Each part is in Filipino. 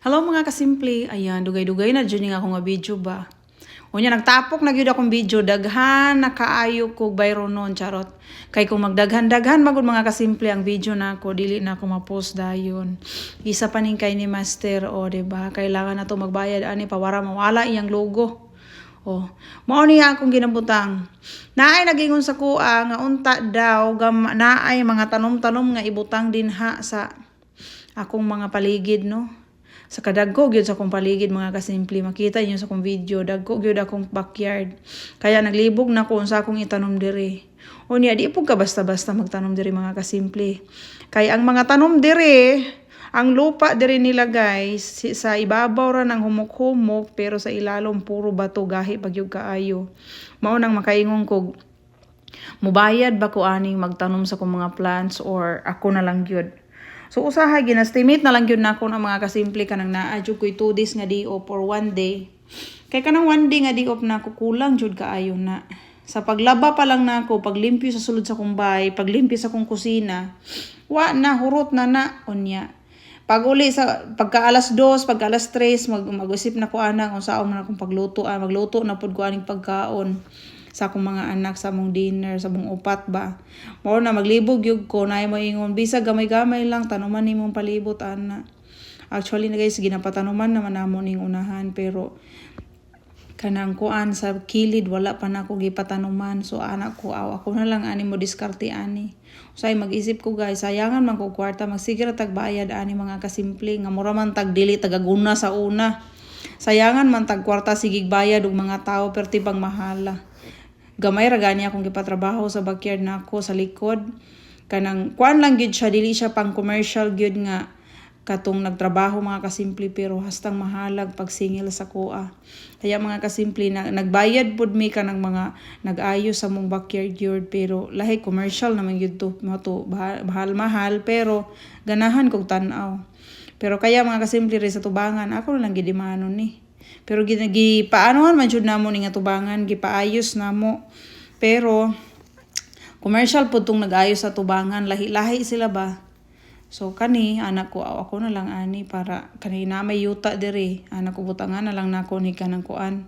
Hello mga kasimple, ayan, dugay-dugay na dyan nga ako nga video ba. Unya, nagtapok na gyud akong video, daghan nakaayo ko bayro nun, charot. Kay kung magdaghan-daghan magud mga kasimple ang video nako, dili na ako ma-post dayon. Isa pa ning kay ni Master, o diba? Kailangan na to magbayad ani pawara mawala iyang logo. Oh, mao ni akong ginabutang. Naay nagingon sa kuha nga unta daw naay mga tanom-tanom nga ibutang dinha sa akong mga paligid, no? Sa kadagko gyud sa akong paligid mga kasimple, makita niyo sa akong video, dagko gyud akong backyard. Kaya naglibog na ko unsa akong itanom diri. Unya di pud ka basta-basta magtanom diri mga kasimple. Kay ang mga tanom diri, ang lupa diri nila guys, sa ibabaw ra ng humok-humok pero sa ilalom puro bato gahi pagyud kaayo. Mao nang makaingon ko, mubayad ba ko aning magtanom sa kong mga plants or ako na lang gyud. So usahay ginastimate na lang yun na ako ng mga kasimple kanang naadyo ko'y 2 days nga di off or 1 day. Kay kanang 1 day nga di off na ako kulang jud kaayo na. Sa paglaba pa lang na ako, paglimpyo sa sulod sa kong bahay, paglimpyo sa kong kusina, wa na, hurot na unya. Pag uli sa pagka alas 2, pagka alas 3, mag-usip na ko anang kung saan man akong pagluto, magluto na pud ko aning pagkaon sa akong mga anak sa among dinner, sa among upat ba. Mao na maglibog yug ko na mo ingon bisa gamay-gamay lang tanuman nimong palibot ana. Actually na guys ginapatanuman naman namo ning unahan pero kanang kuan sa kilid wala pa na ako gipatanuman, so anak ko ako na lang ani mo diskarte ani. Usay mag-isip ko guys, sayangan man ko kwarta, magsigir tag bayad ani mga kasimple nga mura man tag dili tagaguna sa una. Sayangan man tag kwarta sigig bayad og mga tao perti pang mahala. Gamay ra gani akong gipatrabaho sa backyard nako sa likod. Kanang kuan lang gyud siya, dili siya pang commercial gyud nga katong nagtrabaho mga kasimple pero hastang mahalag pagsingil sa kuha. Kaya mga kasimple nagbayad pud mi kanang mga nag-ayos sa mong backyard yard pero lahi commercial naman gyud to, mahal pero ganahan kog tan-aw. Pero kaya mga kasimple ri sa tubangan ako na lang gidimanon ni. Pero paanohan man jud namo ning tubangan, gipaayos namo. Pero commercial pud tong nag-ayos sa tubangan, lahi-lahi sila ba. So kani anak ko ako na lang ani para kani na may yuta diri. Anak ko butangan na lang nako ni kanang kuan.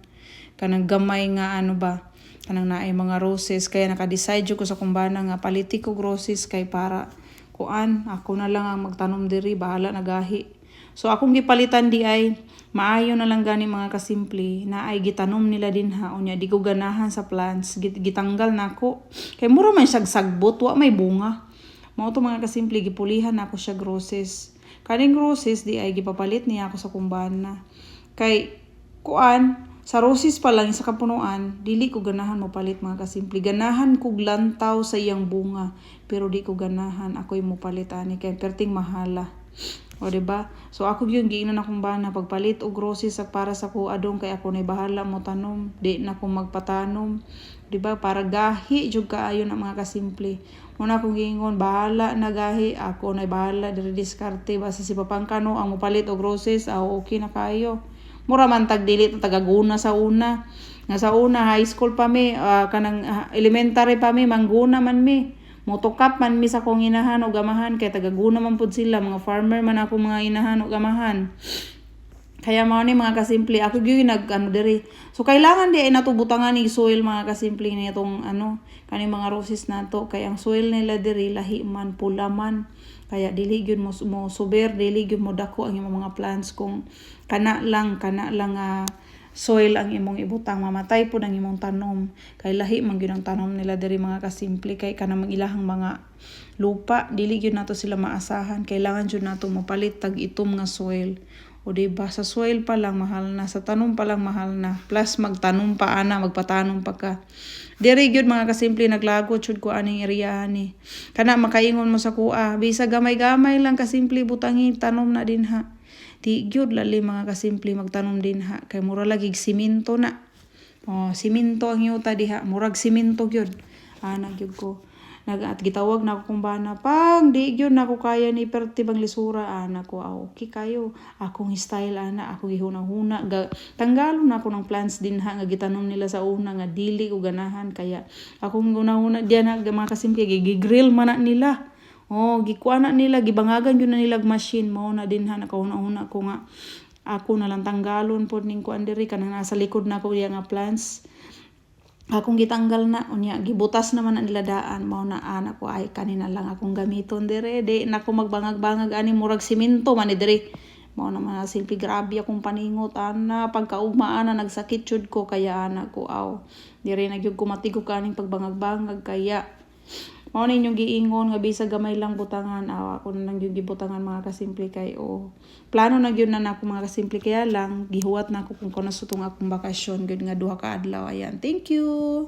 Kanang gamay nga ano ba, kanang naay mga roses kaya naka-decide ko sa kumbana nga paliti ko roses kay para kuan ako na lang ang magtanom diri, bahala na gahi. So akong gipalitan di ay maayo na lang gani mga kasimple na ay gitanom nila din ha, unya di ko ganahan sa plants, gitanggal nako. Kay mura man siya sagbot, wa may bunga. Mao to mga kasimple gipulihan nako siya roses. Kaning roses di ay gipapalit niya ako sa kumbana. Kay kuan sa roses pa lang sa kapunuan, dili ko ganahan mo palit mga kasimple. Ganahan ko lantaw sa iyang bunga, pero di ko ganahan ako'y mo palit ani kay perting mahala. O diba? So ako yung giingnan akong bana pagpalit og roses para sa ko adong kay ako nay bahala mo tanom, di na ko magpatanom. Diba? Para gahi jud kaayo na mga kasimple. Muna akong giingon bahala na gahi, ako nay bahala diri diskarte basta si papangkano ang mopalit og roses, okay na kayo. Mura man tag dili tagaguna sa una. Nga sa una high school pa mi, kanang elementary pa mi mangguna man mi. Motokap man mi sa kong inahan o gamahan kay tagaguna man pud sila, mga farmer man ako mga inahan o gamahan. Kaya mao ni mga kasimple ako gyud diri. So kailangan di ay natubutangan ni soil mga kasimple ni itong kani mga roses nato kay ang soil nila diri lahi man pula man. Kaya dili gyud mo suber, dili gyud mo dako ang imong mga plants kung kana lang soil ang imong ibutang, mamatay po ang imong tanom. Kay lahi man gyud ang tanom nila diri mga kasimple kay kanang ilahang mga lupa dili gyud nato sila maasahan. Kailangan jud nato mopalit tag itom nga soil. O diba sa soil pa lang mahal na, sa tanom pa lang mahal na. Plus magtanom pa ana, magpatanom pa ka. Diri gyud mga kasimple naglagot jud ko aning area ni. Kana makaingon mo sa kuha, bisa gamay-gamay lang kasimple butangi tanom na din ha. Di gyud lali mga kasimple magtanom din ha kay mura lagi siminto na. Siminto ang yuta diha, murag siminto gyud. Ana gyud ko. At gitawag na ako kung bana pang di gyud nako kaya ni perti bang lisura ana ko okay kayo. Akong style ana, ako gihuna-huna tanggalon na ako ng plants din ha nga gitanom nila sa una nga dili ko ganahan kaya akong guna-huna diyan mga kasimple gigrill man na nila. Gikuha na nila, gibangagan yun na nilag machine mo na din ha, nakauna-una ko nga ako na lang tanggalon pod ning kuan diri kanang nasa likod na ko nga plants. Akong gitanggal na unya gibutas naman ang nila daan mao na ana ko ay kanina lang akong gamiton dire di na ko magbangag-bangag ani murag simento man ni dire mao naman na silpi grabe akong paningot ana pagkaugmaan na nagsakit jud ko kaya ana ko aw dire na gyud ko matigok kaning pagbangag-bangag kaya mao na inyong giingon nga bisag gamay lang butangan aw ako na lang gyud gibutangan mga kasimple kay plano na gyud na nako mga kasimple kaya lang gihuwat na ako kung kuno sutong akong bakasyon gyud nga 2 ka adlaw ayan thank you.